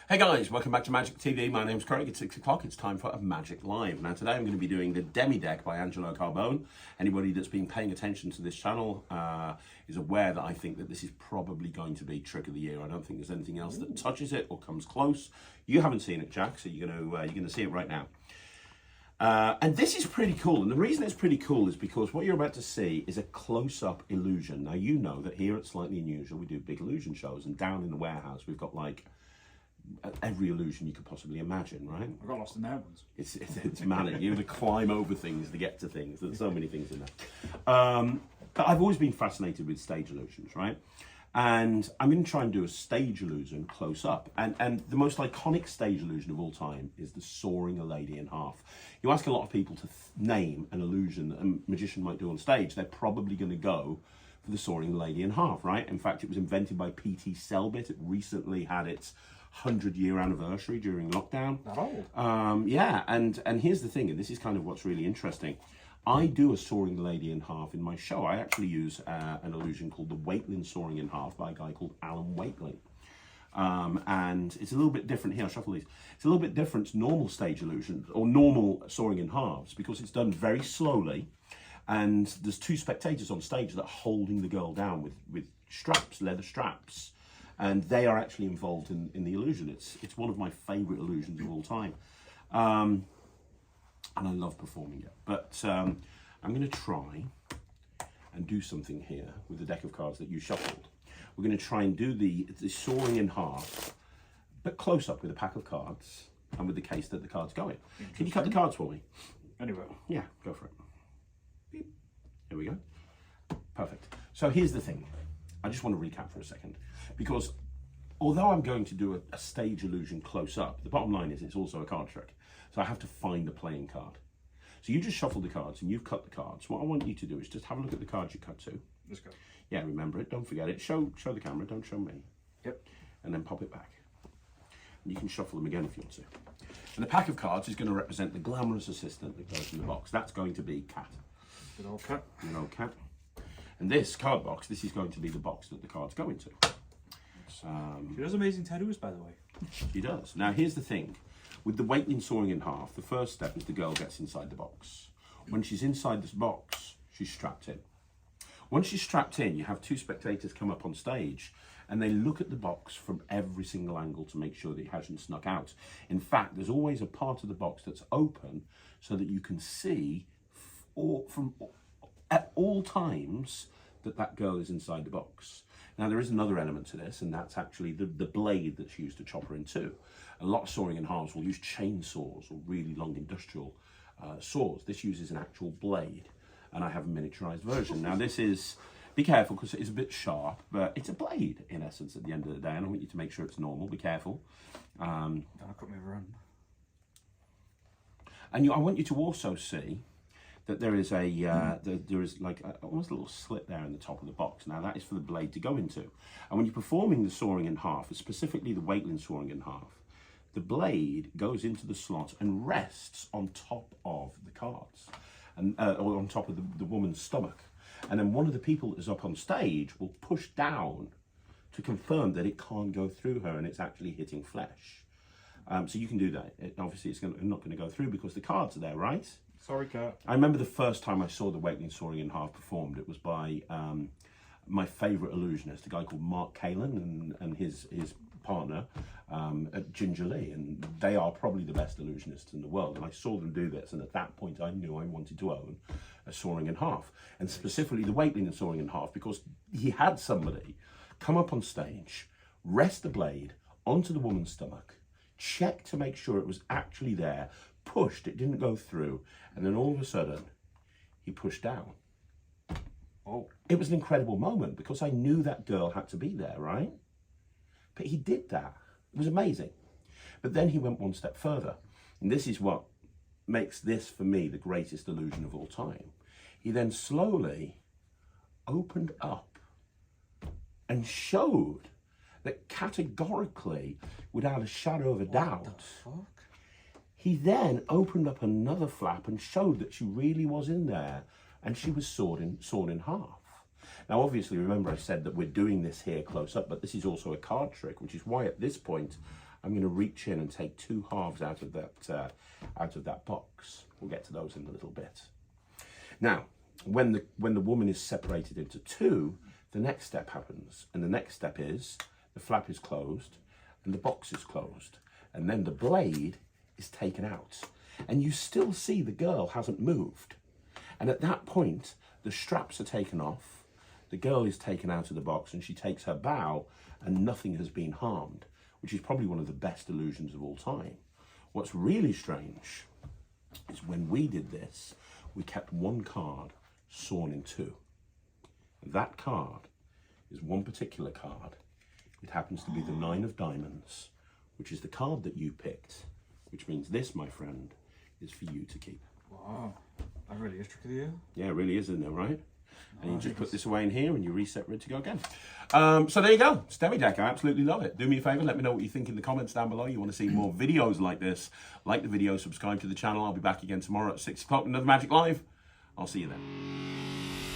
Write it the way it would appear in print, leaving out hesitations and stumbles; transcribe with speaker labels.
Speaker 1: Hey guys, welcome back to Magic TV. My name's Craig. It's 6 o'clock. It's time for a Magic Live. Now today I'm going to be doing the Demi deck by Angelo Carbone. Anybody that's been paying attention to this channel is aware that I think that this is probably going to be Trick of the Year. I don't think there's anything else that touches it or comes close. You haven't seen it, Jack, so you're going to see it right now. And this is pretty cool, and the reason it's pretty cool is because what you're about to see is a close-up illusion. Now you know that here at Slightly Unusual we do big illusion shows, and down in the warehouse we've got like every illusion you could possibly imagine, right?
Speaker 2: I got lost in there once.
Speaker 1: It's manic. You have to climb over things to get to things. There's so many things in there. But I've always been fascinated with stage illusions, right? And I'm going to try and do a stage illusion close up. And the most iconic stage illusion of all time is the soaring a lady in half. You ask a lot of people to name an illusion that a magician might do on stage, they're probably going to go for the soaring lady in half, right? In fact, it was invented by P.T. Selbit. It recently had its 100-year anniversary during lockdown.
Speaker 2: Oh.
Speaker 1: Yeah, and here's the thing, and this is kind of what's really interesting. I do a soaring lady in half in my show. I actually use an illusion called the Waitling soaring in half by a guy called Alan Waitling. And it's a little bit different here. I'll shuffle these. It's a little bit different to normal stage illusions or normal soaring in halves because it's done very slowly. And there's two spectators on stage that are holding the girl down with straps, leather straps. And they are actually involved in the illusion. It's one of my favourite illusions of all time. And I love performing it. But I'm going to try and do something here with the deck of cards that you shuffled. We're going to try and do the soaring in half, but close up with a pack of cards and with the case that the cards go in. Can you cut the cards for me?
Speaker 2: Anyway.
Speaker 1: Yeah, go for it. Beep. Here we go. Perfect. So here's the thing. I just want to recap for a second, because although I'm going to do a stage illusion close up, the bottom line is it's also a card trick. So I have to find the playing card. So you just shuffle the cards and you've cut the cards. What I want you to do is just have a look at the cards you cut to.
Speaker 2: Let's go.
Speaker 1: Yeah, remember it. Don't forget it. Show the camera. Don't show me.
Speaker 2: Yep. And
Speaker 1: then pop it back. And you can shuffle them again if you want to. And the pack of cards is going to represent the glamorous assistant that goes in the box. That's going to be Cat.
Speaker 2: Good old Cat.
Speaker 1: Good old Cat. And this card box, this is going to be the box that the cards go into.
Speaker 2: She does amazing tattoos, by the way.
Speaker 1: She does. Now, here's the thing. With the Waitling soaring in half, the first step is the girl gets inside the box. When she's inside this box, she's strapped in. Once she's strapped in, you have two spectators come up on stage and they look at the box from every single angle to make sure that it hasn't snuck out. In fact, there's always a part of the box that's open so that you can see at all times that girl is inside the box. Now there is another element to this, and that's actually the blade that's used to chop her in two. A lot of soaring in halves will use chainsaws or really long industrial saws. This uses an actual blade, and I have a miniaturized version. Now this is, be careful because it is a bit sharp, but it's a blade in essence at the end of the day, and I want you to make sure it's normal. Be careful.
Speaker 2: Don't cut me run.
Speaker 1: And I want you to also see that there is there is like almost a little slit there in the top of the box. Now that is for the blade to go into. And when you're performing the soaring in half, specifically the Waitling soaring in half, the blade goes into the slot and rests on top of the cards, and or on top of the woman's stomach. And then one of the people that is up on stage will push down to confirm that it can't go through her and it's actually hitting flesh. So you can do that. Obviously, it's not going to go through because the cards are there, right?
Speaker 2: Sorry, Cat.
Speaker 1: I remember the first time I saw the Waitling soaring in half performed. It was by my favourite illusionist, a guy called Mark Kalin and his partner at Ginger Lee, and they are probably the best illusionists in the world. And I saw them do this, and at that point I knew I wanted to own a soaring in half, and specifically the Waitling soaring in half, because he had somebody come up on stage, rest the blade onto the woman's stomach, check to make sure it was actually there, pushed, it didn't go through, and then all of a sudden he pushed down.
Speaker 2: Oh.
Speaker 1: It was an incredible moment because I knew that girl had to be there, right? But he did that. It was amazing. But then he went one step further, and this is what makes this for me the greatest illusion of all time. He then slowly opened up and showed that categorically, without a shadow of a doubt,
Speaker 2: what the fuck?
Speaker 1: He then opened up another flap and showed that she really was in there, and she was sawed in half. Now, obviously, remember I said that we're doing this here close up, but this is also a card trick, which is why at this point I'm going to reach in and take 2 halves out of that box. We'll get to those in a little bit. Now, when the woman is separated into 2, the next step happens, and the next step is the flap is closed and the box is closed, and then the blade is taken out, and you still see the girl hasn't moved. And at that point, the straps are taken off, the girl is taken out of the box, and she takes her bow, and nothing has been harmed, which is probably one of the best illusions of all time. What's really strange is when we did this, we kept 1 card sawn in 2. And that card is one particular card. It happens to be the 9 of diamonds, which is the card that you picked, which means this, my friend, is for you to keep.
Speaker 2: Wow, that really is tricky, yeah?
Speaker 1: Yeah, it really is, isn't it, right? And you just put this away in here and you reset, ready to go again. So there you go. It's Demi deck. I absolutely love it. Do me a favor, let me know what you think in the comments down below. You want to see more videos like this, like the video, subscribe to the channel. I'll be back again tomorrow at 6 o'clock, another Magic Live. I'll see you then.